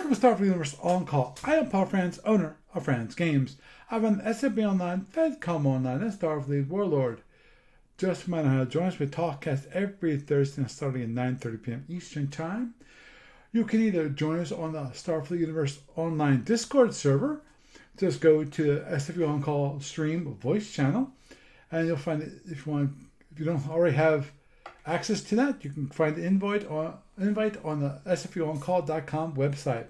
Welcome to Starfleet Universe On Call. I am Paul Franz, owner of Franz Games. I run SFU Online, FedCom Online, and Starfleet Warlord. Just a reminder how to join us. We talkcast every Thursday starting at 9:30 p.m. Eastern Time. You can either join us on the Starfleet Universe Online Discord server. Just go to the SFU On Call stream voice channel, and you'll find it. If you don't already have access to that, you can find the invite on the SFUOnCall.com website.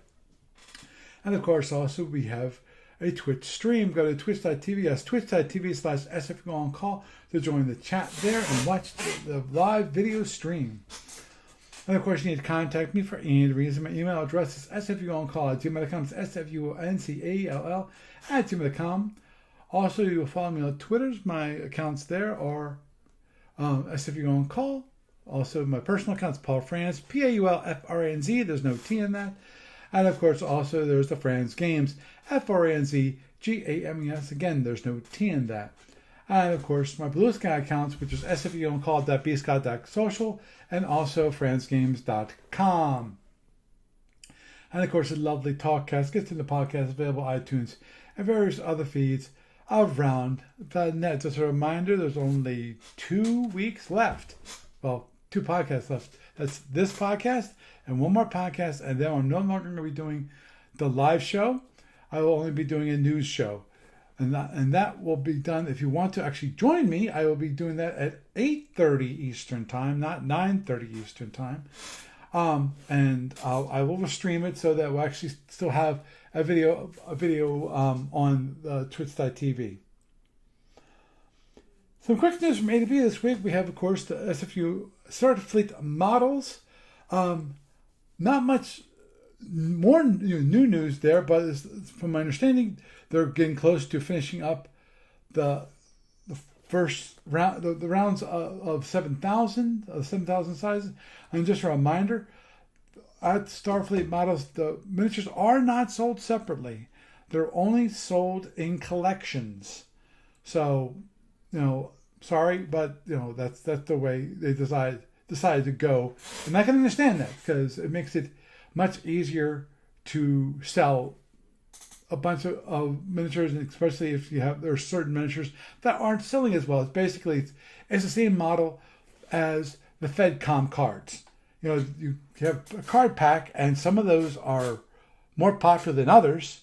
And of course, also we have a Twitch stream. Go to twitch.tv, that's twitch.tv/SFUOnCall to join the chat there and watch the live video stream. And of course, you need to contact me for any reason. My email address is sfuoncall@gmail.com. It's SFUONCALL@gmail.com. Also, you will follow me on Twitter. My accounts there are SFU On Call. Also, my personal account is Paul Franz, PAULFRANZ. There's no T in that. And of course, also there's the Franz Games, FRANZGAMES. Again, there's no T in that. And of course, my Blue Sky accounts, which is SFUOnCall.bscott.social and also FranzGames.com. And of course, a lovely Talkcast gets in the podcast available on iTunes and various other feeds around the net. Just a reminder, there's only 2 weeks left. Well, 2 podcasts left. That's this podcast and one more podcast, and then I'm no longer going to be doing the live show. I will only be doing a news show. And that will be done. If you want to actually join me, I will be doing that at 8:30 Eastern Time, not 9:30 Eastern Time. And I will stream it so that we'll actually still have a video on twitch.tv. Some quick news from A to B this week. We have, of course, the SFU Starfleet models. Not much more new news there, but from my understanding, they're getting close to finishing up the first round, the rounds of 7,000 sizes. And just a reminder, at Starfleet models, the miniatures are not sold separately. They're only sold in collections. So, sorry, but that's the way they decided to go. And I can understand that because it makes it much easier to sell a bunch of miniatures, and especially if there are certain miniatures that aren't selling as well. It's the same model as the FedCom cards. You have a card pack, and some of those are more popular than others,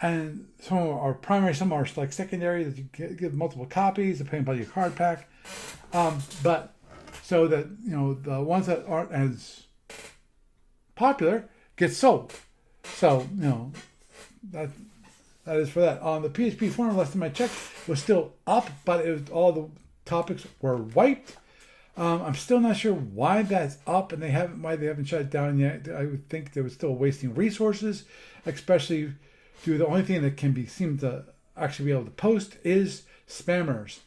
and some are primary, some are like secondary that you give multiple copies depending on your card pack. But so that the ones that aren't as popular get sold. So that is for that. On the PHP forum, last time I checked, was still up, but all the topics were wiped. I'm still not sure why that's up, and why they haven't shut it down yet. I would think they were still wasting resources, especially due to the only thing that seem to actually be able to post is spammers.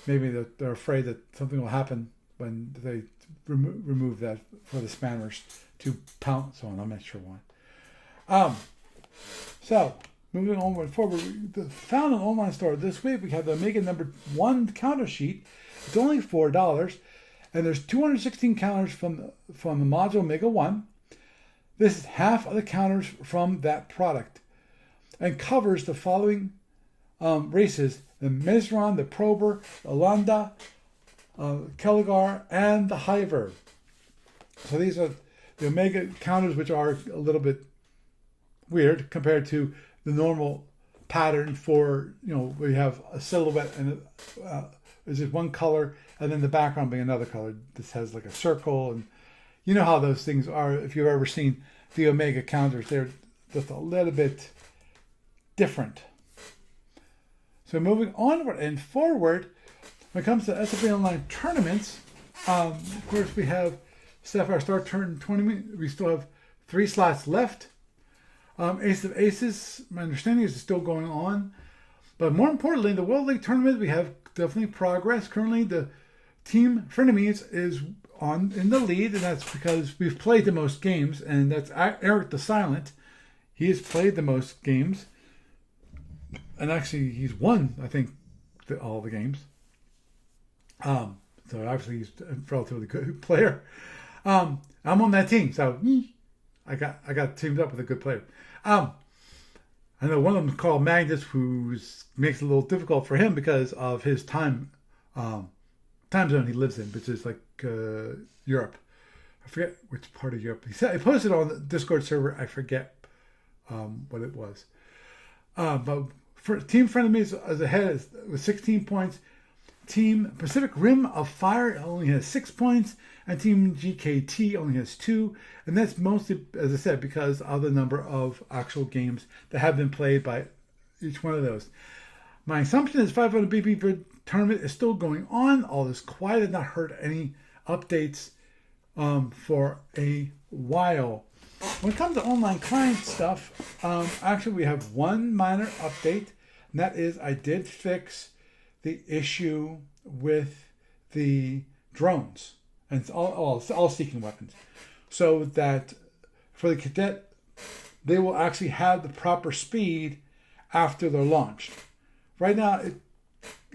Maybe they're afraid that something will happen when they remove that for the spammers to pounce on. I'm not sure why. So, moving on forward, found an online store this week. We have the Omega number 1 counter sheet. It's only $4, and there's 216 counters from the module Omega 1. This is half of the counters from that product, and covers the following races: the Mizran, the Prober, the Landa, Kelgar, and the Hiver. So these are the Omega counters, which are a little bit weird compared to the normal pattern for, where you have a silhouette and is it one color and then the background being another color. This has like a circle, and you know how those things are. If you've ever seen the Omega counters, they're just a little bit different. So moving onward and forward, when it comes to SFA Online tournaments, of course we have Sapphire Star tournament. We still have 3 slots left. Ace of Aces, my understanding is still going on. But more importantly, the World League tournament, we have definitely progress. Currently, the team Frenemies is in the lead, and that's because we've played the most games, and that's Eric the Silent. He has played the most games, and actually he's won, I think, all the games. So obviously he's a relatively good player. I'm on that team, so I got teamed up with a good player. I know one of them is called Magnus, who makes it a little difficult for him because of his time zone he lives in, which is like Europe. I forget which part of Europe. He posted on the Discord server. I forget what it was. But for Team Frenemies is ahead with 16 points. Team Pacific Rim of Fire only has 6 points, and Team GKT only has 2. And that's mostly, as I said, because of the number of actual games that have been played by each one of those. My assumption is 500 BP tournament is still going on. All this quiet. I've not heard any updates for a while. When it comes to online client stuff, actually we have one minor update, and that is I did fix the issue with the drones, and it's all seeking weapons, so that for the cadet, they will actually have the proper speed after they're launched. Right now, it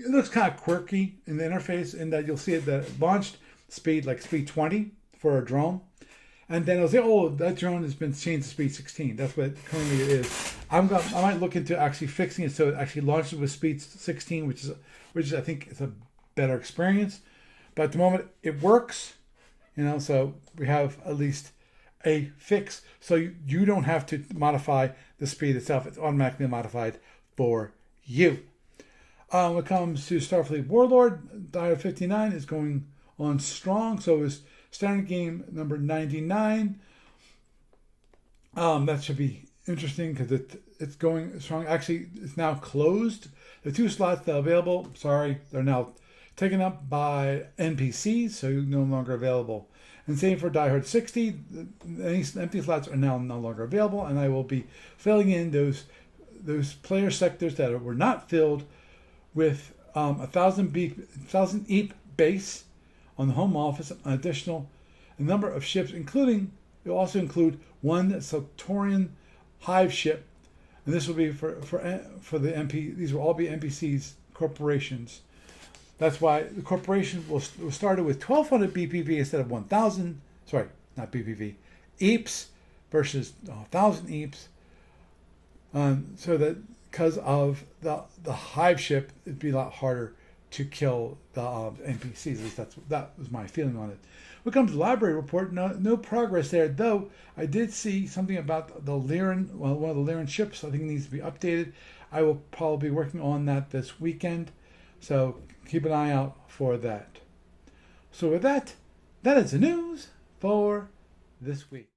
looks kind of quirky in the interface in that you'll see it that it launched speed like speed 20 for a drone, and then it'll say, "Oh, that drone has been changed to speed 16." That's what currently it is. I might look into actually fixing it so it actually launches with speed 16, which is I think is a better experience. But at the moment, it works. So we have at least a fix, so you don't have to modify the speed itself. It's automatically modified for you. When it comes to Starfleet Warlord, Dial 59 is going on strong. So is standard game number 99. That should be interesting because it's going strong. Actually, it's now closed. The 2 slots that are available, they're now taken up by NPCs, so no longer available. And same for Die Hard 60. Any empty slots are now no longer available, and I will be filling in those player sectors that were not filled with 1,000 EAP base on the home office, an additional number of ships, it'll also include one Satorian hive ship, and this will be for the MP. These will all be NPCs, corporations. That's why the corporation will started with 1,200 BPV instead of 1,000. Sorry, not BPV, EAPs versus 1,000 EAPs. So that because of the hive ship, it'd be a lot harder to kill the NPCs. At least that was my feeling on it. When it comes to the library report, no progress there, though I did see something about the Lyran, one of the Lyran ships. I think it needs to be updated. I will probably be working on that this weekend, so keep an eye out for that. So with that is the news for this week.